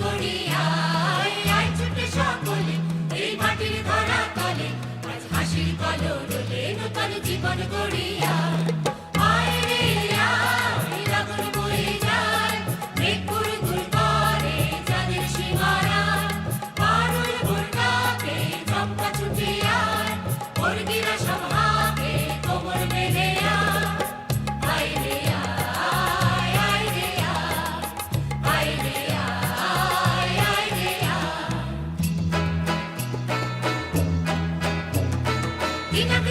গড়িয়ায় আয় ছুটে সকলে এই মাটির ধরা তলে আজ হাসির কলরবে নূতন জীবন গড়িয়ায় আয় রে আয় লগন বয়ে যায় মেঘ গুড়গুড় করে চাঁদের সীমানায় পারুল ভোর ডাকে চম্পা ছুটে আয় মুরগিরা সব হাঁকে কোমর বেঁধে আয় আয় রে আয় আয় রে আয় আয় রে আয় আয় রে আয় দিনক